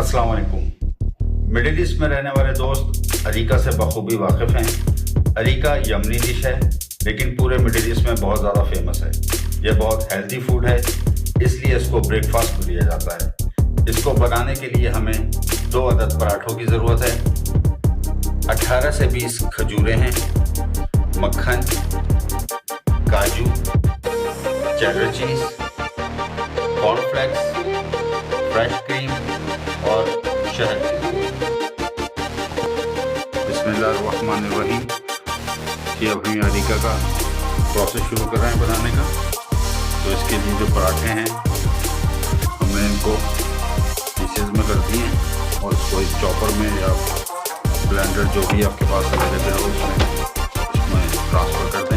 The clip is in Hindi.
अस्सलाम वालेकुम। मिडिल ईस्ट में रहने वाले दोस्त अरीका से बखूबी वाकिफ़ हैं। अरीका यमनी डिश है, लेकिन पूरे मिडिल ईस्ट में बहुत ज़्यादा फेमस है। यह बहुत हेल्दी फूड है, इसलिए इसको ब्रेकफास्ट में लिया जाता है। इसको बनाने के लिए हमें 2 अदद पराठों की ज़रूरत है, 18 से 20 खजूरें हैं, मक्खन, काजू, चेडर चीज़, कॉर्नफ्लेक्स, फ्रेश क्रीम और शहद। बिस्मिल्लाहिर्रहमानिर्रहीम। ये अब हम अरीका का प्रोसेस शुरू कर रहे हैं बनाने का। तो इसके लिए जो पराठे हैं हमने इनको पीसेस में कर दिए हैं और इसको इस चॉपर में या ब्लेंडर जो भी आपके पास अवेलेबल हो उसमें ट्रांसफ़र कर दें।